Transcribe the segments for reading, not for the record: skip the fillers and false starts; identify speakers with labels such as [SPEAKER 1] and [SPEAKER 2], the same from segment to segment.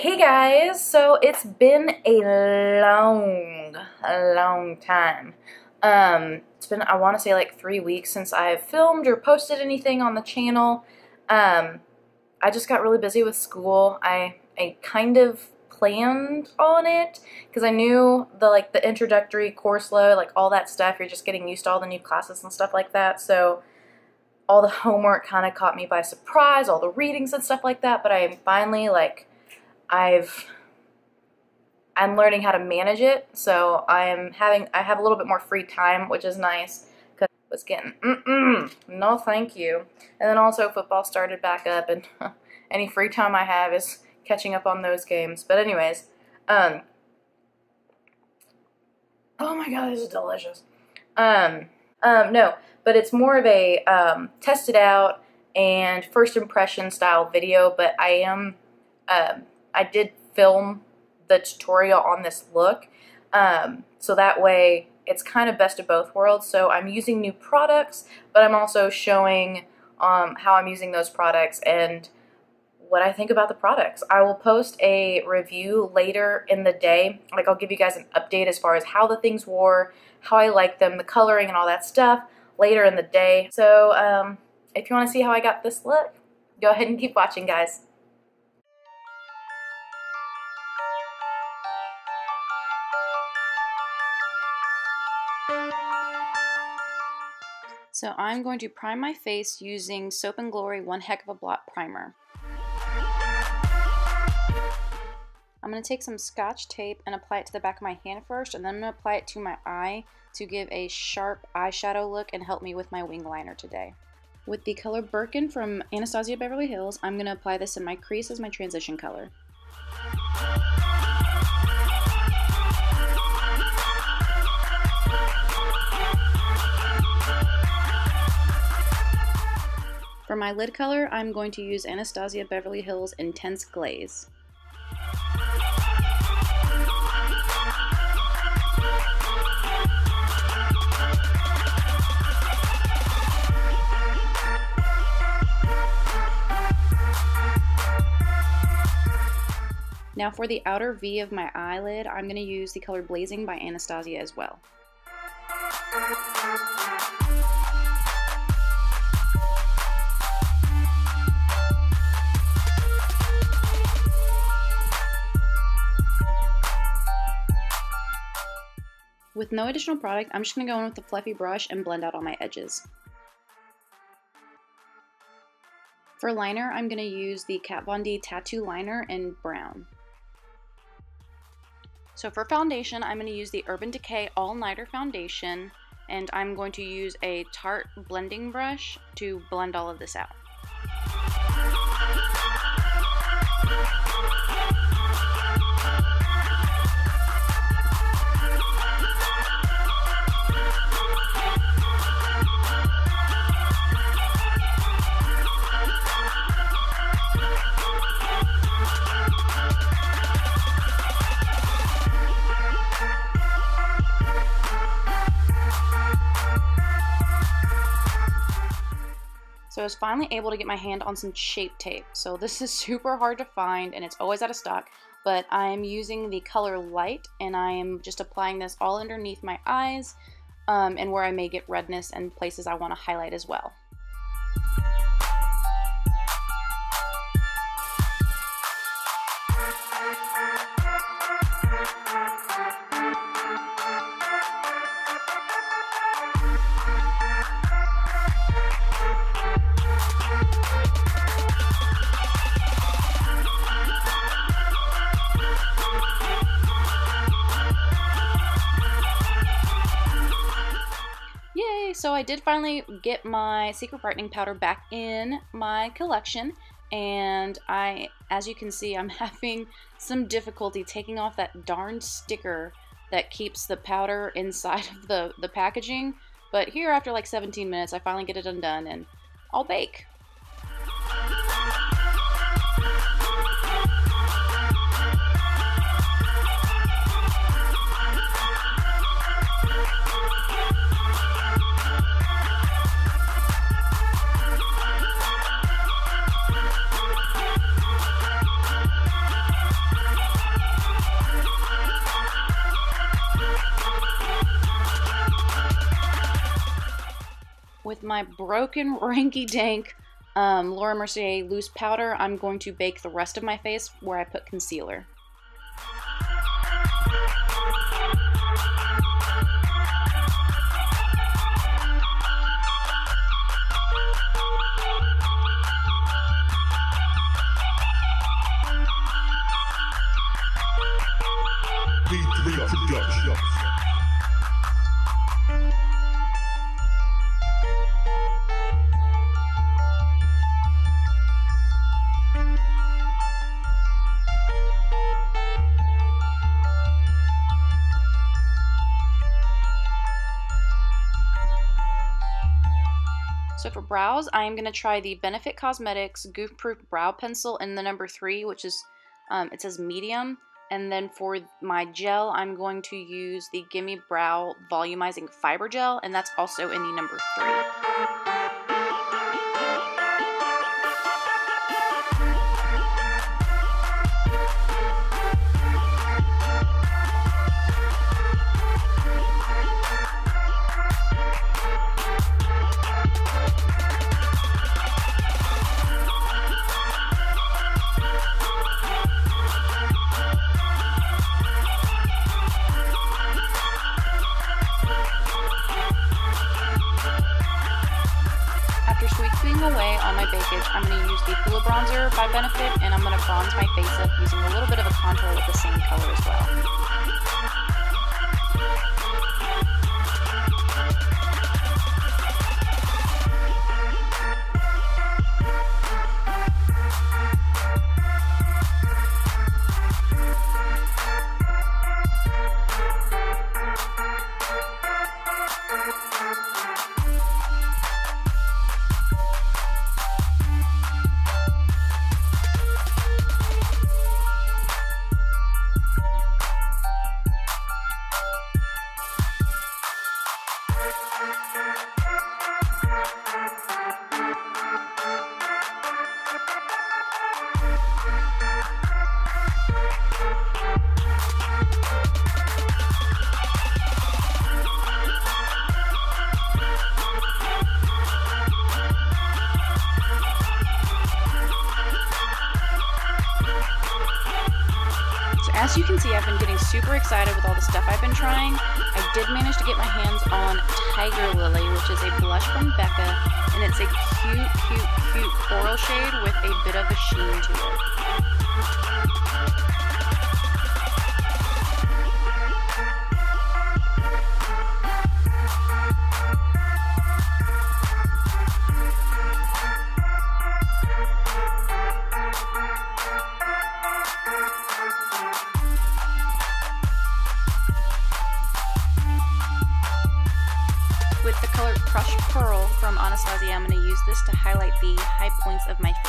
[SPEAKER 1] Hey guys, so it's been a long time. It's been, I want to say like 3 weeks since I've filmed or posted anything on the channel. I just got really busy with school. I kind of planned on it because I knew the introductory course load, like all that stuff, you're just getting used to all the new classes and stuff like that. So all the homework kind of caught me by surprise, all the readings and stuff like that, but I am finally I'm learning how to manage it, so I have a little bit more free time, which is nice, because I was getting, no thank you. And then also football started back up, and any free time I have is catching up on those games. But anyways, oh my god, this is delicious. No, but it's more of a test it out and first impression style video, but I did film the tutorial on this look, so that way it's kind of best of both worlds. So I'm using new products, but I'm also showing how I'm using those products and what I think about the products. I will post a review later in the day, like I'll give you guys an update as far as how the things wore, how I like them, the coloring and all that stuff later in the day. So if you want to see how I got this look, go ahead and keep watching, guys.
[SPEAKER 2] So I'm going to prime my face using Soap & Glory One Heck of a Blot Primer. I'm going to take some Scotch tape and apply it to the back of my hand first, and then I'm going to apply it to my eye to give a sharp eyeshadow look and help me with my wing liner today. With the color Birkin from Anastasia Beverly Hills, I'm going to apply this in my crease as my transition color. For my lid color, I'm going to use Anastasia Beverly Hills Intense Gaze. Now for the outer V of my eyelid, I'm going to use the color Blazing by Anastasia as well. With no additional product, I'm just going to go in with the fluffy brush and blend out all my edges. For liner, I'm going to use the Kat Von D Tattoo Liner in brown. So for foundation, I'm going to use the Urban Decay All Nighter Foundation, and I'm going to use a Tarte blending brush to blend all of this out. So I was finally able to get my hand on some shape tape. So this is super hard to find and it's always out of stock, but I'm using the color Light and I am just applying this all underneath my eyes and where I may get redness and places I want to highlight as well. So I did finally get my Secret Brightening Powder back in my collection, and as you can see, I'm having some difficulty taking off that darn sticker that keeps the powder inside of the packaging. But here, after like 17 minutes, I finally get it undone, and I'll bake. my broken rinky-dink Laura Mercier loose powder, I'm going to bake the rest of my face where I put concealer. So for brows, I am going to try the Benefit Cosmetics Goof Proof Brow Pencil in the number 3, which is, it says medium. And then for my gel, I'm going to use the Gimme Brow Volumizing Fiber Gel, and that's also in the number 3. Away on my bakage, I'm going to use the Hoola bronzer by Benefit, and I'm going to bronze my face up using a little bit of a contour with the same color as well. As you can see, I've been getting super excited with all the stuff I've been trying. I did manage to get my hands on Tiger Lily, which is a blush from Becca, and it's a cute coral shade with a bit of a sheen to it. With the color Crush Pearl from Anastasia, I'm going to use this to highlight the high points of my face.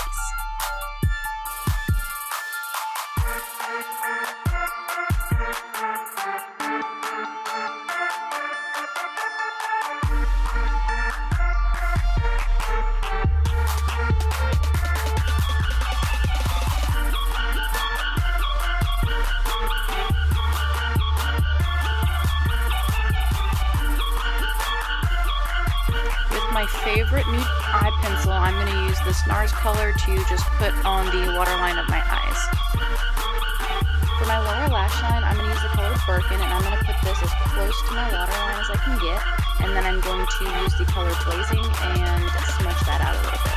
[SPEAKER 2] My favorite nude eye pencil, I'm going to use this NARS color to just put on the waterline of my eyes. For my lower lash line, I'm going to use the color Birkin, and I'm going to put this as close to my waterline as I can get, and then I'm going to use the color Blazing and smudge that out a little bit.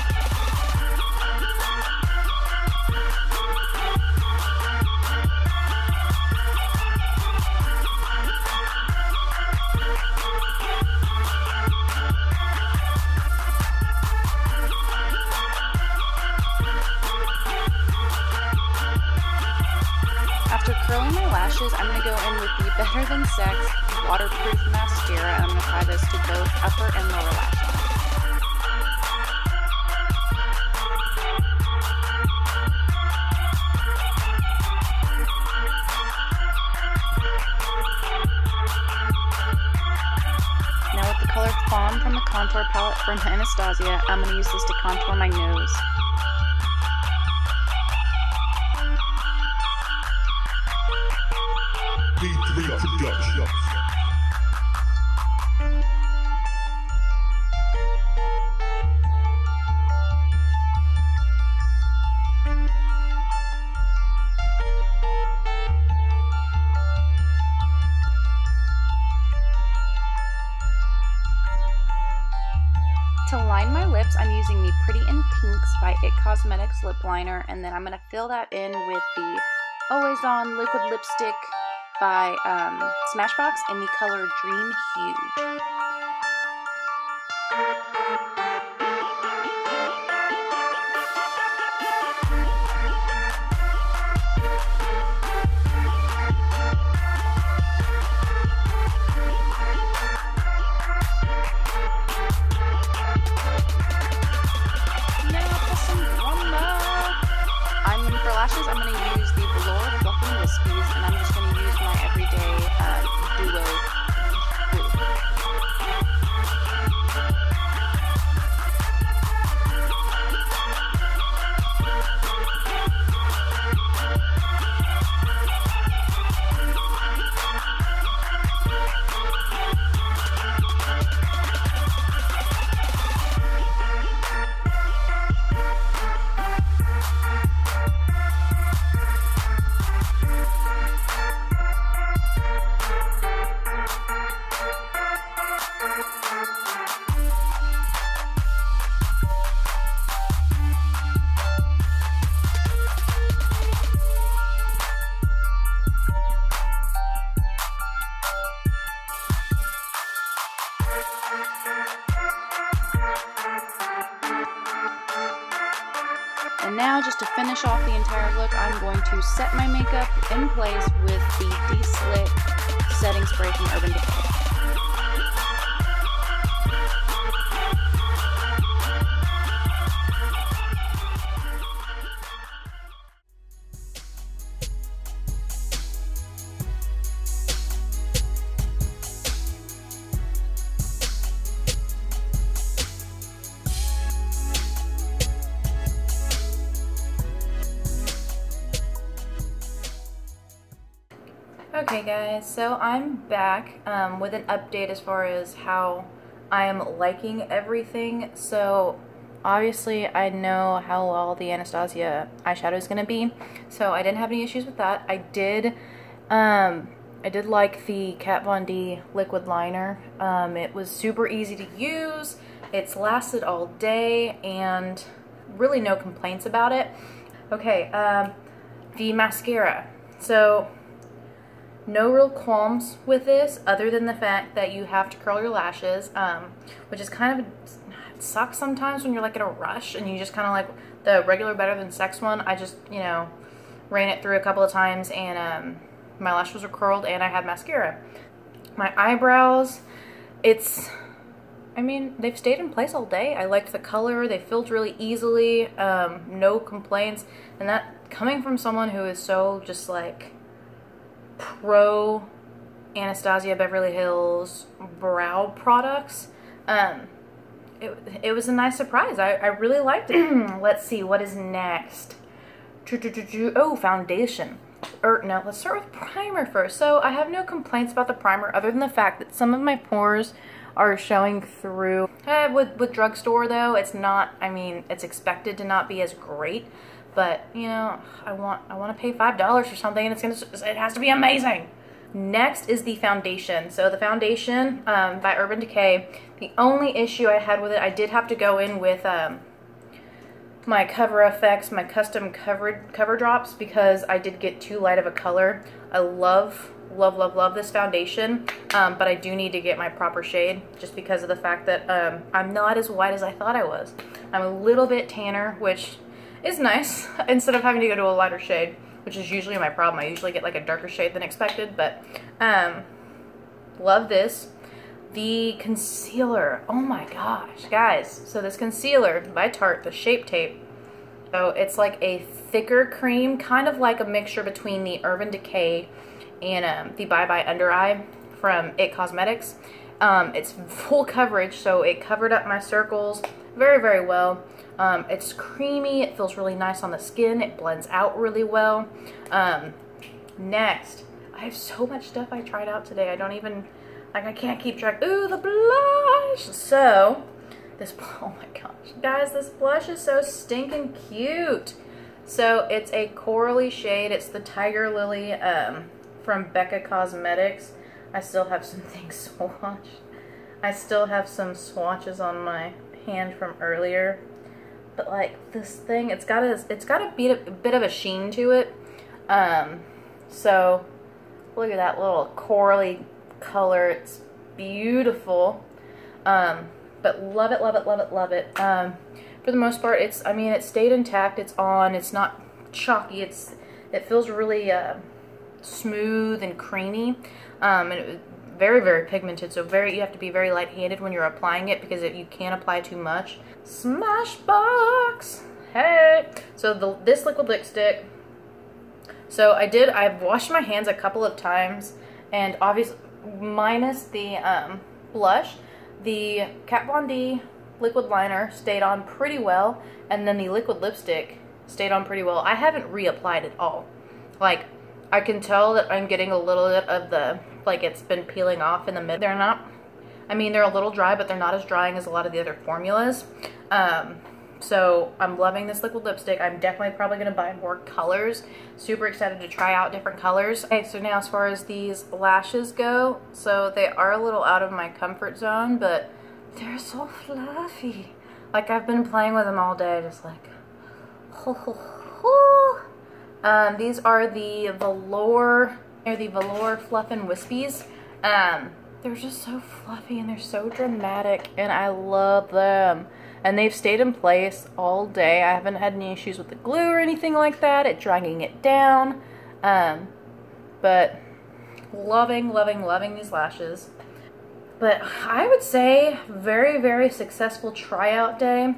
[SPEAKER 2] After curling my lashes, I'm going to go in with the Better Than Sex Waterproof Mascara, and I'm going to apply this to both upper and lower lash lines. Now with the color Fawn from the contour palette from Anastasia, I'm going to use this to contour my nose. in Pinks by AOKtMt lip liner, and then I'm going to fill that in with the Always On Liquid Lipstick by Smashbox in the color Dream Huge. I'm going to use the Velour Fluffy Wispies, and I'm just going to use my everyday duo glue. And now, just to finish off the entire look, I'm going to set my makeup in place with the De-Slick setting spray from Urban Decay.
[SPEAKER 1] Okay guys, so I'm back with an update as far as how I am liking everything. So obviously I know how well the Anastasia eyeshadow is going to be, so I didn't have any issues with that. I did like the Kat Von D liquid liner. It was super easy to use, it's lasted all day, and really no complaints about it. Okay, the mascara. So no real qualms with this other than the fact that you have to curl your lashes, which is kind of, it sucks sometimes when you're like in a rush and you just kind of like the regular Better Than Sex one. I just, you know, ran it through a couple of times and my lashes were curled and I had mascara. My eyebrows, I mean, they've stayed in place all day. I liked the color, they filled really easily, no complaints, and that coming from someone who is so just like pro Anastasia Beverly Hills brow products, it was a nice surprise. I really liked it. Let's see, what is next? Oh, foundation. No, let's start with primer first. So I have no complaints about the primer other than the fact that some of my pores are showing through. With drugstore though, it's not, I mean, it's expected to not be as great. But, you know, I want to pay $5 for something and it has to be amazing. Next is the foundation. So the foundation by Urban Decay. The only issue I had with it, I did have to go in with my Cover FX, my custom cover drops, because I did get too light of a color. I love this foundation, but I do need to get my proper shade just because of the fact that I'm not as white as I thought I was. I'm a little bit tanner, which is nice, instead of having to go to a lighter shade, which is usually my problem. I usually get like a darker shade than expected, but love this. The concealer, oh my gosh, guys. So this concealer by Tarte, the Shape Tape. So it's like a thicker cream, kind of like a mixture between the Urban Decay and the Bye Bye Under Eye from AOKtMt. It's full coverage, so it covered up my circles very, very well. It's creamy, it feels really nice on the skin, it blends out really well. Next, I have so much stuff I tried out today, I don't even, like, I can't keep track. Ooh, the blush! So, this, oh my gosh, guys, this blush is so stinking cute. So, it's a corally shade, it's the Tiger Lily from Becca Cosmetics. I still have some things swatched. I still have some swatches on my hand from earlier. but like this thing, it's got a bit of a sheen to it. So look at that little corally color. It's beautiful. But love it, love it, love it, love it. For the most part, I mean, it stayed intact. It's on. It's not chalky. It feels really smooth and creamy. And it, very, very pigmented. So you have to be very light-handed when you're applying it because you can't apply too much. Smashbox. Hey. So this liquid lipstick. So I've washed my hands a couple of times, and obviously minus the blush. The Kat Von D liquid liner stayed on pretty well, and then the liquid lipstick stayed on pretty well. I haven't reapplied at all. Like, I can tell that I'm getting a little bit of the, like, it's been peeling off in the mid. They're not, I mean, they're a little dry, but they're not as drying as a lot of the other formulas. So I'm loving this liquid lipstick. I'm definitely probably going to buy more colors. Super excited to try out different colors. Okay, so now as far as these lashes go, so they are a little out of my comfort zone, but they're so fluffy. Like, I've been playing with them all day, just like, these are the Velour Fluff and Wispies. They're just so fluffy and they're so dramatic, and I love them. And they've stayed in place all day. I haven't had any issues with the glue or anything like that, dragging it down. But loving, loving, loving these lashes. But I would say very, very successful tryout day.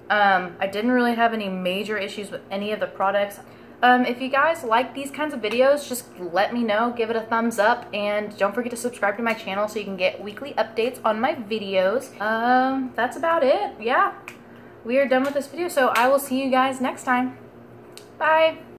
[SPEAKER 1] I didn't really have any major issues with any of the products. If you guys like these kinds of videos, just let me know, give it a thumbs up, and don't forget to subscribe to my channel so you can get weekly updates on my videos. That's about it. Yeah, we are done with this video, so I will see you guys next time. Bye.